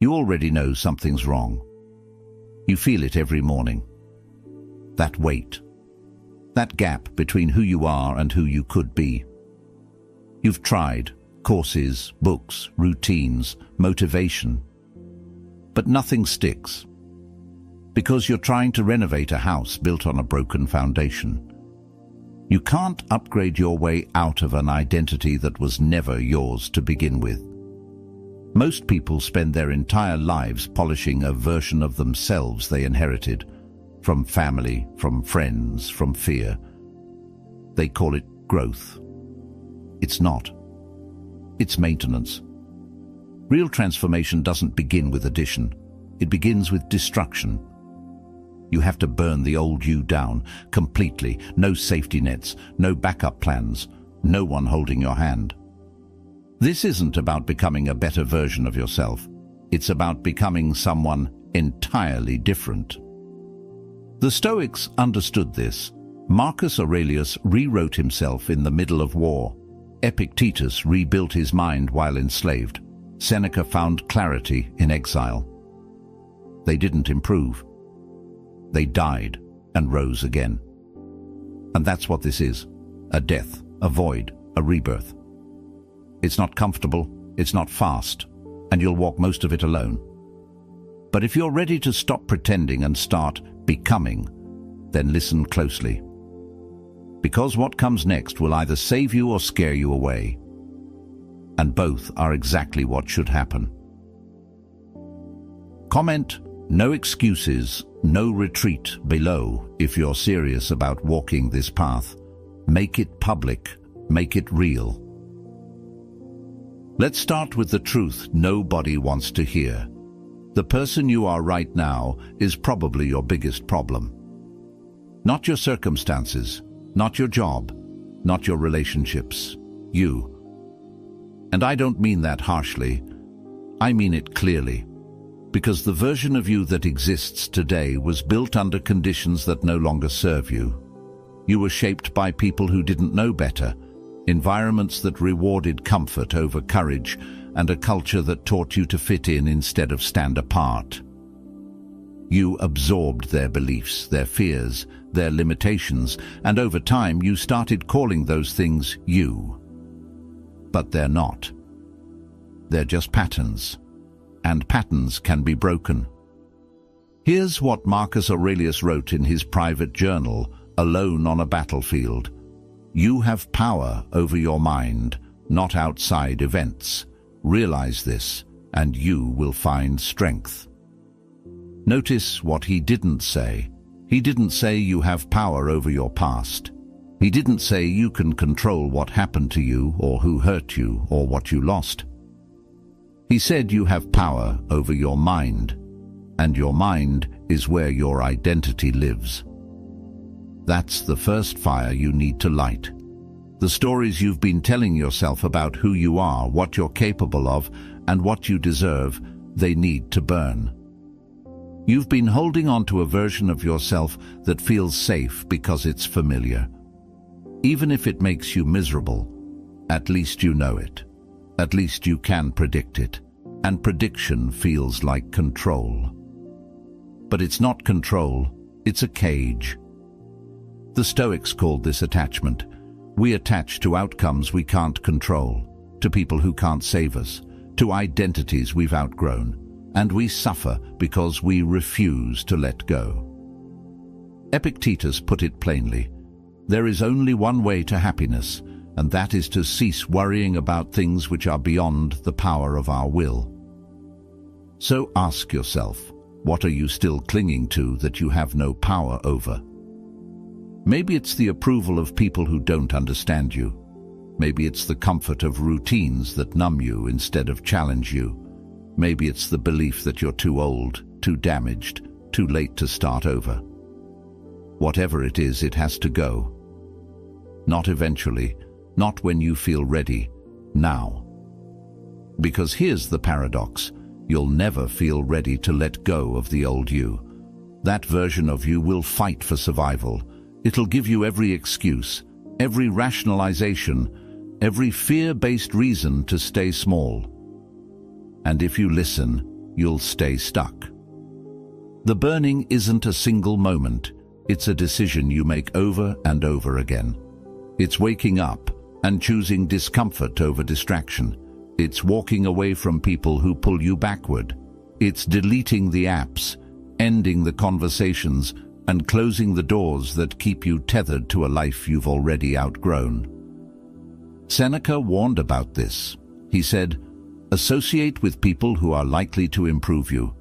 You already know something's wrong. You feel it every morning. That weight. That gap between who you are and who you could be. You've tried courses, books, routines, motivation. But nothing sticks. Because you're trying to renovate a house built on a broken foundation. You can't upgrade your way out of an identity that was never yours to begin with. Most people spend their entire lives polishing a version of themselves they inherited, from family, from friends, from fear. They call it growth. It's not. It's maintenance. Real transformation doesn't begin with addition. It begins with destruction. You have to burn the old you down completely. No safety nets, no backup plans, no one holding your hand. This isn't about becoming a better version of yourself. It's about becoming someone entirely different. The Stoics understood this. Marcus Aurelius rewrote himself in the middle of war. Epictetus rebuilt his mind while enslaved. Seneca found clarity in exile. They didn't improve. They died and rose again. And that's what this is. A death, a void, a rebirth. It's not comfortable, it's not fast, and you'll walk most of it alone. But if you're ready to stop pretending and start becoming, then listen closely. Because what comes next will either save you or scare you away. And both are exactly what should happen. Comment "No excuses, no retreat" below if you're serious about walking this path. Make it public, make it real. Let's start with the truth nobody wants to hear. The person you are right now is probably your biggest problem. Not your circumstances, not your job, not your relationships. You. And I don't mean that harshly. I mean it clearly. Because the version of you that exists today was built under conditions that no longer serve you. You were shaped by people who didn't know better, environments that rewarded comfort over courage, and a culture that taught you to fit in instead of stand apart. You absorbed their beliefs, their fears, their limitations, and over time you started calling those things you. But they're not. They're just patterns. And patterns can be broken. Here's what Marcus Aurelius wrote in his private journal, alone on a battlefield. You have power over your mind, not outside events. Realize this, and you will find strength. Notice what he didn't say. He didn't say you have power over your past. He didn't say you can control what happened to you, or who hurt you, or what you lost. He said you have power over your mind, and your mind is where your identity lives. That's the first fire you need to light. The stories you've been telling yourself about who you are, what you're capable of, and what you deserve, they need to burn. You've been holding on to a version of yourself that feels safe because it's familiar. Even if it makes you miserable, at least you know it. At least you can predict it, and prediction feels like control. But it's not control, it's a cage. The Stoics called this attachment. We attach to outcomes we can't control, to people who can't save us, to identities we've outgrown, and we suffer because we refuse to let go. Epictetus put it plainly. There is only one way to happiness, and that is to cease worrying about things which are beyond the power of our will. So ask yourself, what are you still clinging to that you have no power over? Maybe it's the approval of people who don't understand you. Maybe it's the comfort of routines that numb you instead of challenge you. Maybe it's the belief that you're too old, too damaged, too late to start over. Whatever it is, it has to go. Not eventually, not when you feel ready, now. Because here's the paradox. You'll never feel ready to let go of the old you. That version of you will fight for survival. It'll give you every excuse, every rationalization, every fear-based reason to stay small. And if you listen, you'll stay stuck. The burning isn't a single moment. It's a decision you make over and over again. It's waking up and choosing discomfort over distraction. It's walking away from people who pull you backward. It's deleting the apps, ending the conversations, and closing the doors that keep you tethered to a life you've already outgrown. Seneca warned about this. He said, "Associate with people who are likely to improve you.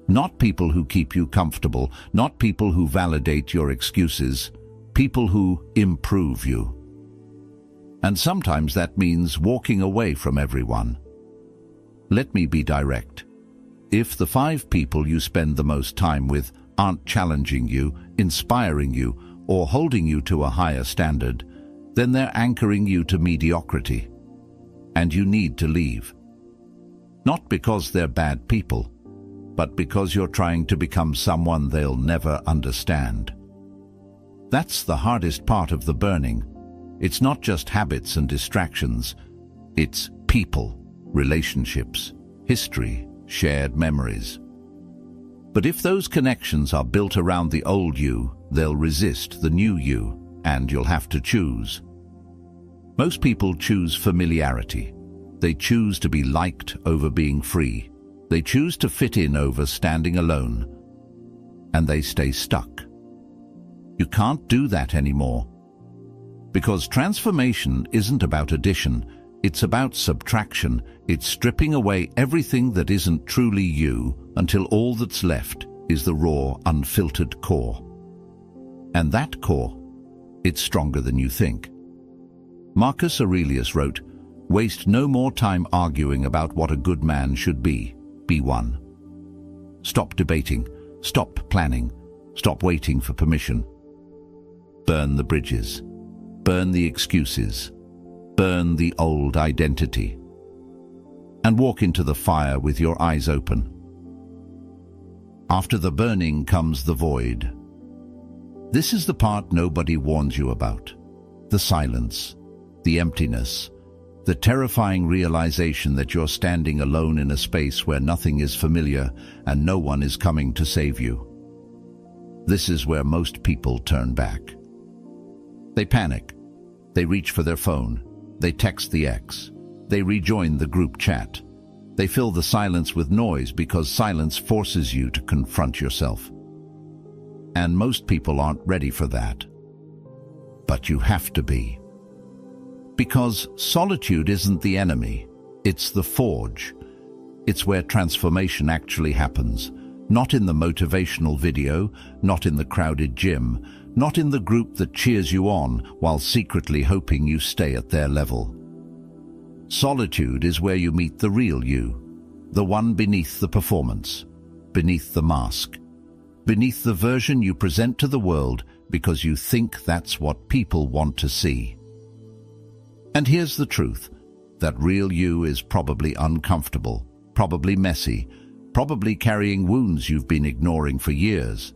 Not people who keep you comfortable, not people who validate your excuses, people who improve you." And sometimes that means walking away from everyone. Let me be direct. If the 5 people you spend the most time with aren't challenging you, inspiring you, or holding you to a higher standard, then they're anchoring you to mediocrity. And you need to leave. Not because they're bad people, but because you're trying to become someone they'll never understand. That's the hardest part of the burning. It's not just habits and distractions. It's people, relationships, history, shared memories. But if those connections are built around the old you, they'll resist the new you, and you'll have to choose. Most people choose familiarity. They choose to be liked over being free. They choose to fit in over standing alone. And they stay stuck. You can't do that anymore. Because transformation isn't about addition, it's about subtraction. It's stripping away everything that isn't truly you until all that's left is the raw, unfiltered core. And that core, it's stronger than you think. Marcus Aurelius wrote, "Waste no more time arguing about what a good man should be. Be one." Stop debating, stop planning, stop waiting for permission. Burn the bridges. Burn the excuses, burn the old identity, and walk into the fire with your eyes open. After the burning comes the void. This is the part nobody warns you about. The silence, the emptiness, the terrifying realization that you're standing alone in a space where nothing is familiar and no one is coming to save you. This is where most people turn back. They panic. They reach for their phone. They text the ex. They rejoin the group chat. They fill the silence with noise because silence forces you to confront yourself. And most people aren't ready for that. But you have to be. Because solitude isn't the enemy. It's the forge. It's where transformation actually happens. Not in the motivational video, not in the crowded gym, not in the group that cheers you on while secretly hoping you stay at their level. Solitude is where you meet the real you, the one beneath the performance, beneath the mask, beneath the version you present to the world because you think that's what people want to see. And here's the truth, that real you is probably uncomfortable, probably messy, probably carrying wounds you've been ignoring for years.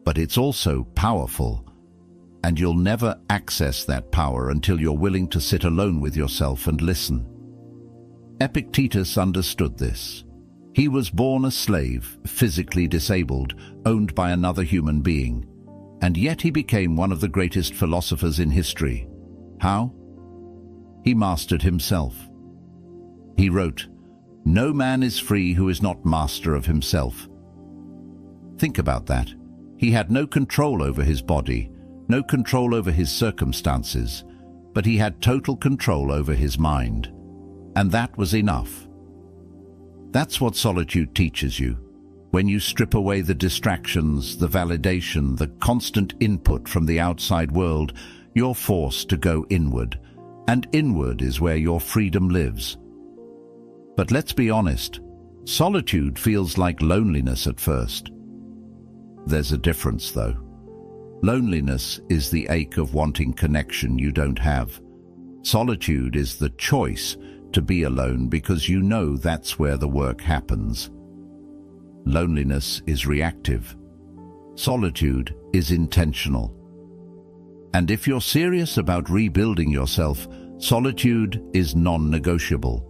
But it's also powerful, and you'll never access that power until you're willing to sit alone with yourself and listen. Epictetus understood this. He was born a slave, physically disabled, owned by another human being, and yet he became one of the greatest philosophers in history. How? He mastered himself. He wrote, "No man is free who is not master of himself." Think about that. He had no control over his body, no control over his circumstances, but he had total control over his mind. And that was enough. That's what solitude teaches you. When you strip away the distractions, the validation, the constant input from the outside world, you're forced to go inward. And inward is where your freedom lives. But let's be honest, solitude feels like loneliness at first. There's a difference, though. Loneliness is the ache of wanting connection you don't have. Solitude is the choice to be alone because you know that's where the work happens. Loneliness is reactive. Solitude is intentional. And if you're serious about rebuilding yourself, solitude is non-negotiable.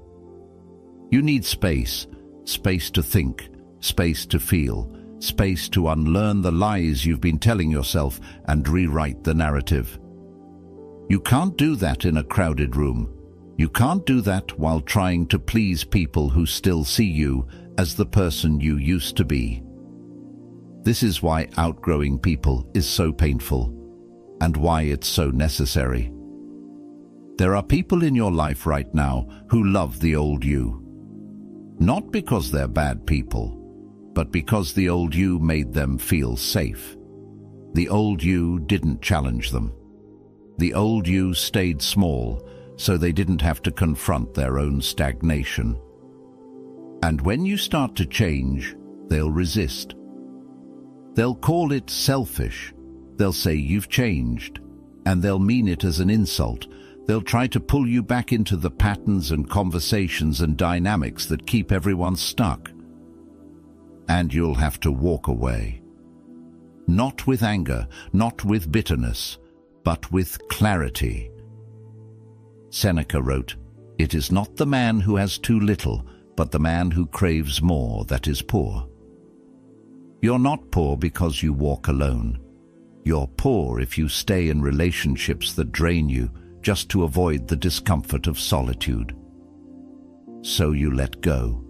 You need space, space to think, space to feel, space to unlearn the lies you've been telling yourself and rewrite the narrative. You can't do that in a crowded room. You can't do that while trying to please people who still see you as the person you used to be. This is why outgrowing people is so painful, and why it's so necessary. There are people in your life right now who love the old you. Not because they're bad people, but because the old you made them feel safe. The old you didn't challenge them. The old you stayed small, so they didn't have to confront their own stagnation. And when you start to change, they'll resist. They'll call it selfish. They'll say you've changed, and they'll mean it as an insult. They'll try to pull you back into the patterns and conversations and dynamics that keep everyone stuck. And you'll have to walk away. Not with anger, not with bitterness, but with clarity. Seneca wrote, "It is not the man who has too little, but the man who craves more that is poor." You're not poor because you walk alone. You're poor if you stay in relationships that drain you just to avoid the discomfort of solitude. So you let go.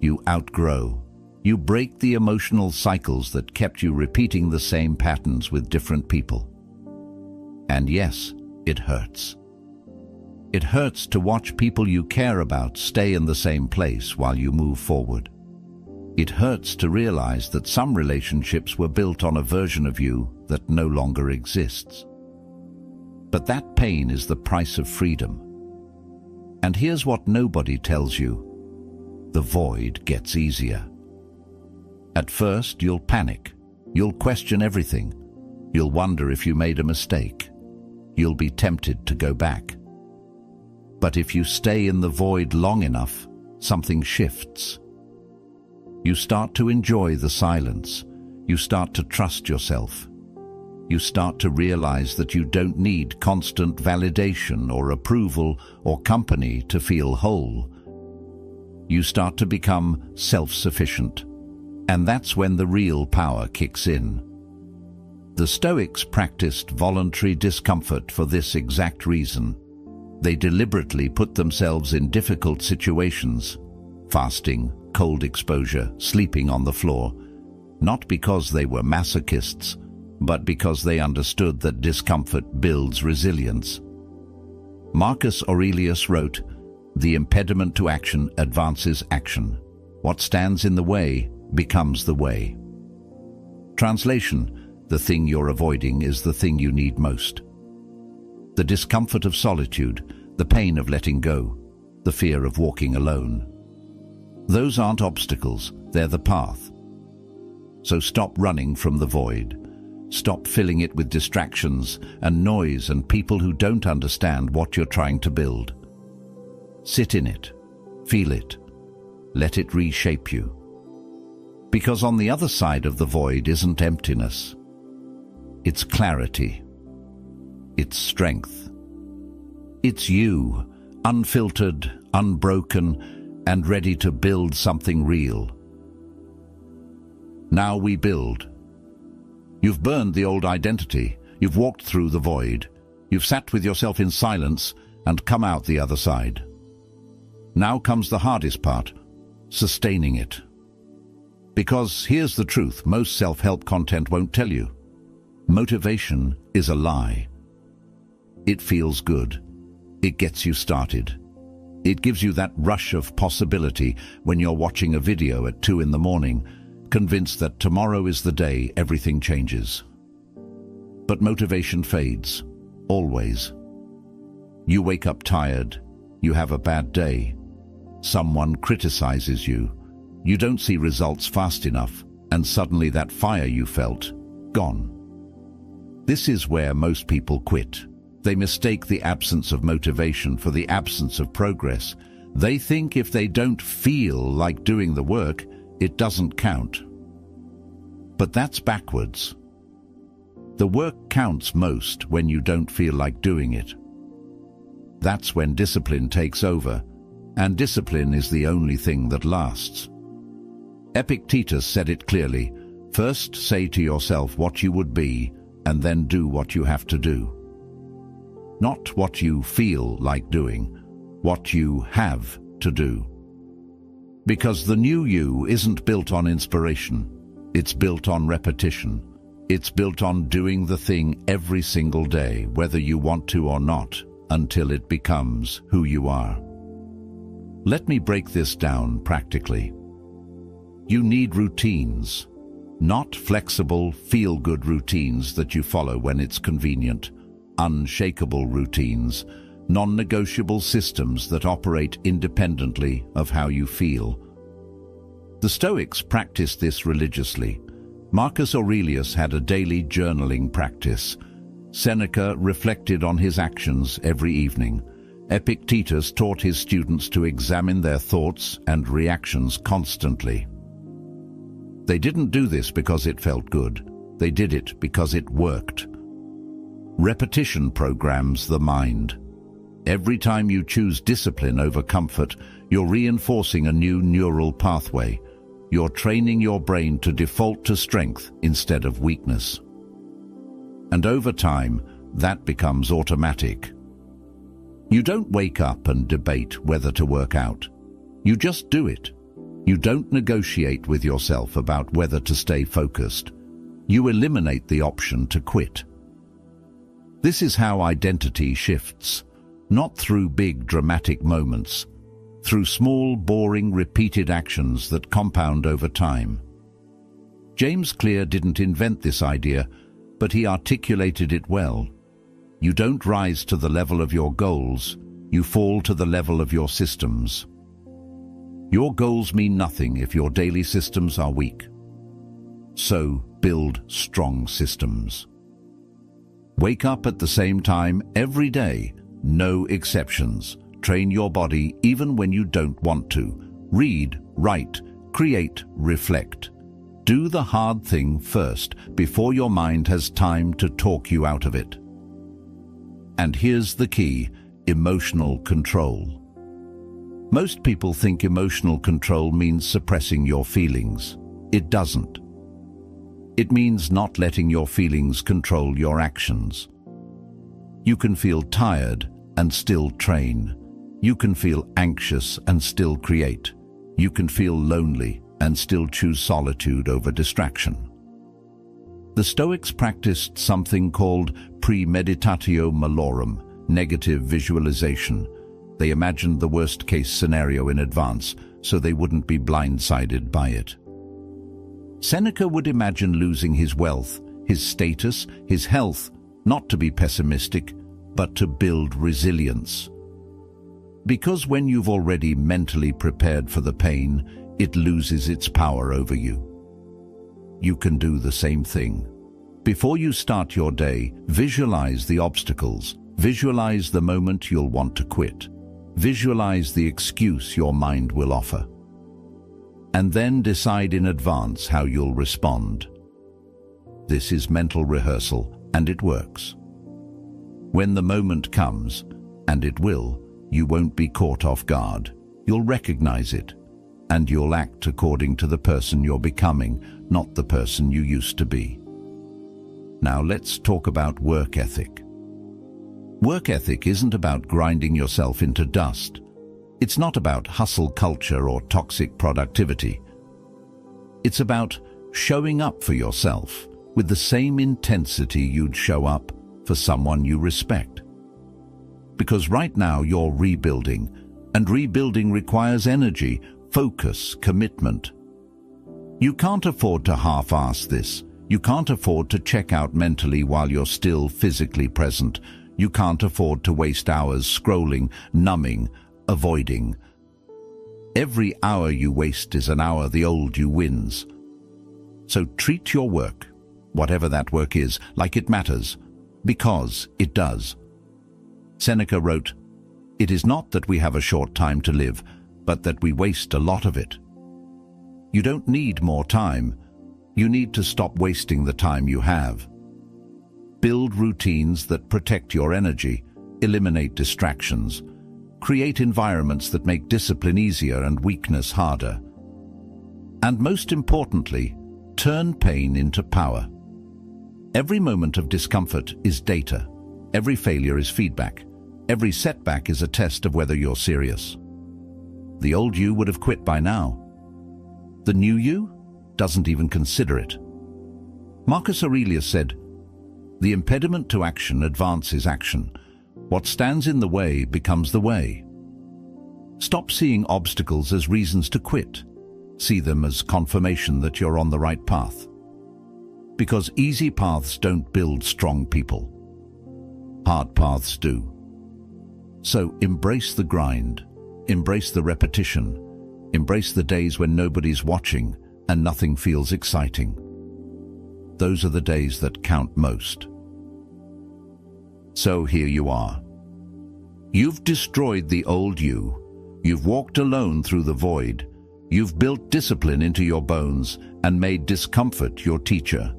You outgrow. You break the emotional cycles that kept you repeating the same patterns with different people. And yes, it hurts. It hurts to watch people you care about stay in the same place while you move forward. It hurts to realize that some relationships were built on a version of you that no longer exists. But that pain is the price of freedom. And here's what nobody tells you. The void gets easier. At first, you'll panic. You'll question everything. You'll wonder if you made a mistake. You'll be tempted to go back. But if you stay in the void long enough, something shifts. You start to enjoy the silence. You start to trust yourself. You start to realize that you don't need constant validation or approval or company to feel whole. You start to become self-sufficient. And that's when the real power kicks in. The Stoics practiced voluntary discomfort for this exact reason. They deliberately put themselves in difficult situations, fasting, cold exposure, sleeping on the floor, not because they were masochists, but because they understood that discomfort builds resilience. Marcus Aurelius wrote, "The impediment to action advances action. What stands in the way becomes the way." Translation: the thing you're avoiding is the thing you need most. The discomfort of solitude, the pain of letting go, the fear of walking alone. Those aren't obstacles, they're the path. So stop running from the void. Stop filling it with distractions and noise and people who don't understand what you're trying to build. Sit in it. Feel it. Let it reshape you. Because on the other side of the void isn't emptiness. It's clarity. It's strength. It's you, unfiltered, unbroken, and ready to build something real. Now we build. You've burned the old identity. You've walked through the void. You've sat with yourself in silence and come out the other side. Now comes the hardest part, sustaining it. Because here's the truth most self-help content won't tell you. Motivation is a lie. It feels good. It gets you started. It gives you that rush of possibility when you're watching a video at 2 in the morning, convinced that tomorrow is the day everything changes. But motivation fades, always. You wake up tired, you have a bad day, someone criticizes you, you don't see results fast enough, and suddenly that fire you felt, gone. This is where most people quit. They mistake the absence of motivation for the absence of progress. They think if they don't feel like doing the work, it doesn't count. But that's backwards. The work counts most when you don't feel like doing it. That's when discipline takes over, and discipline is the only thing that lasts. Epictetus said it clearly: first say to yourself what you would be, and then do what you have to do. Not what you feel like doing, what you have to do. Because the new you isn't built on inspiration, it's built on repetition. It's built on doing the thing every single day, whether you want to or not, until it becomes who you are. Let me break this down practically. You need routines, not flexible, feel-good routines that you follow when it's convenient, unshakable routines, non-negotiable systems that operate independently of how you feel. The Stoics practiced this religiously. Marcus Aurelius had a daily journaling practice. Seneca reflected on his actions every evening. Epictetus taught his students to examine their thoughts and reactions constantly. They didn't do this because it felt good. They did it because it worked. Repetition programs the mind. Every time you choose discipline over comfort, you're reinforcing a new neural pathway. You're training your brain to default to strength instead of weakness. And over time, that becomes automatic. You don't wake up and debate whether to work out. You just do it. You don't negotiate with yourself about whether to stay focused. You eliminate the option to quit. This is how identity shifts, not through big dramatic moments, through small, boring, repeated actions that compound over time. James Clear didn't invent this idea, but he articulated it well. You don't rise to the level of your goals, you fall to the level of your systems. Your goals mean nothing if your daily systems are weak. So, build strong systems. Wake up at the same time every day, no exceptions. Train your body even when you don't want to. Read, write, create, reflect. Do the hard thing first before your mind has time to talk you out of it. And here's the key: emotional control. Most people think emotional control means suppressing your feelings. It doesn't. It means not letting your feelings control your actions. You can feel tired and still train. You can feel anxious and still create. You can feel lonely and still choose solitude over distraction. The Stoics practiced something called premeditatio malorum, negative visualization. They imagined the worst-case scenario in advance so they wouldn't be blindsided by it. Seneca would imagine losing his wealth, his status, his health, not to be pessimistic, but to build resilience. Because when you've already mentally prepared for the pain, it loses its power over you. You can do the same thing. Before you start your day, visualize the obstacles. Visualize the moment you'll want to quit. Visualize the excuse your mind will offer. And then decide in advance how you'll respond. This is mental rehearsal, and it works. When the moment comes, and it will, you won't be caught off guard. You'll recognize it, and you'll act according to the person you're becoming, not the person you used to be. Now let's talk about work ethic. Work ethic isn't about grinding yourself into dust. It's not about hustle culture or toxic productivity. It's about showing up for yourself with the same intensity you'd show up for someone you respect. Because right now you're rebuilding, and rebuilding requires energy, focus, commitment. You can't afford to half-ass this. You can't afford to check out mentally while you're still physically present. You can't afford to waste hours scrolling, numbing, avoiding. Every hour you waste is an hour the old you wins. So treat your work, whatever that work is, like it matters, because it does. Seneca wrote, "It is not that we have a short time to live, but that we waste a lot of it." You don't need more time. You need to stop wasting the time you have. Build routines that protect your energy, eliminate distractions, create environments that make discipline easier and weakness harder. And most importantly, turn pain into power. Every moment of discomfort is data. Every failure is feedback. Every setback is a test of whether you're serious. The old you would have quit by now. The new you doesn't even consider it. Marcus Aurelius said, "The impediment to action advances action. What stands in the way becomes the way." Stop seeing obstacles as reasons to quit. See them as confirmation that you're on the right path. Because easy paths don't build strong people. Hard paths do. So embrace the grind, embrace the repetition, embrace the days when nobody's watching and nothing feels exciting. Those are the days that count most. So here you are. You've destroyed the old you. You've walked alone through the void. You've built discipline into your bones and made discomfort your teacher.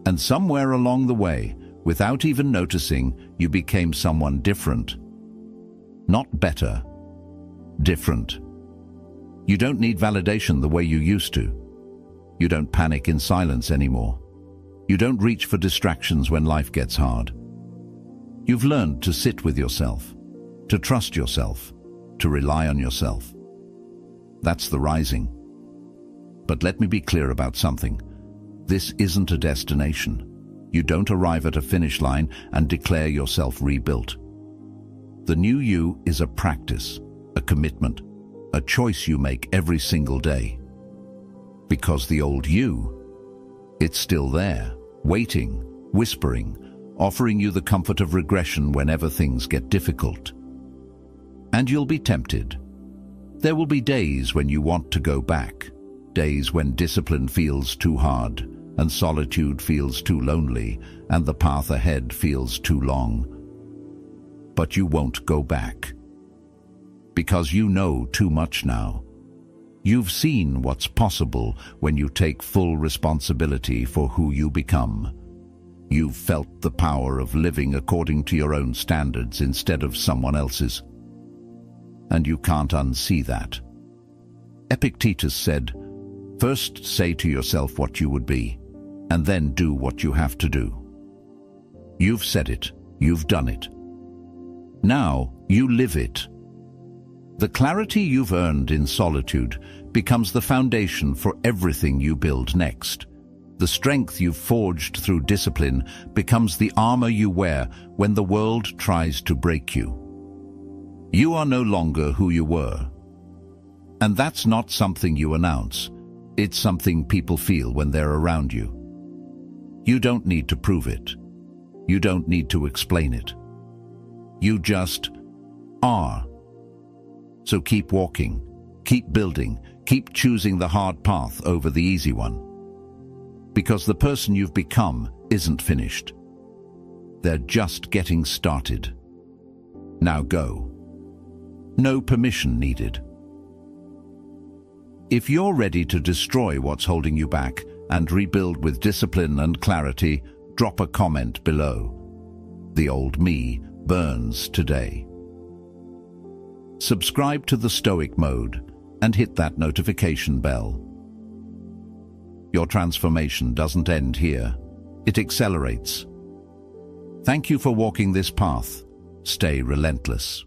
And somewhere along the way, without even noticing, you became someone different. Not better, different. You don't need validation the way you used to. You don't panic in silence anymore. You don't reach for distractions when life gets hard. You've learned to sit with yourself, to trust yourself, to rely on yourself. That's the rising. But let me be clear about something. This isn't a destination. You don't arrive at a finish line and declare yourself rebuilt. The new you is a practice, a commitment, a choice you make every single day. Because the old you, it's still there, waiting, whispering, offering you the comfort of regression whenever things get difficult. And you'll be tempted. There will be days when you want to go back, days when discipline feels too hard, and solitude feels too lonely, and the path ahead feels too long. But you won't go back. Because you know too much now. You've seen what's possible when you take full responsibility for who you become. You've felt the power of living according to your own standards instead of someone else's. And you can't unsee that. Epictetus said, "First say to yourself what you would be, and then do what you have to do." You've said it, you've done it. Now you live it. The clarity you've earned in solitude becomes the foundation for everything you build next. The strength you've forged through discipline becomes the armor you wear when the world tries to break you. You are no longer who you were. And that's not something you announce. It's something people feel when they're around you. You don't need to prove it. You don't need to explain it. You just are. So keep walking, keep building, keep choosing the hard path over the easy one. Because the person you've become isn't finished. They're just getting started. Now go. No permission needed. If you're ready to destroy what's holding you back and rebuild with discipline and clarity, drop a comment below. The old me burns today. Subscribe to the Stoic mode and hit that notification bell. Your transformation doesn't end here. It accelerates. Thank you for walking this path. Stay relentless.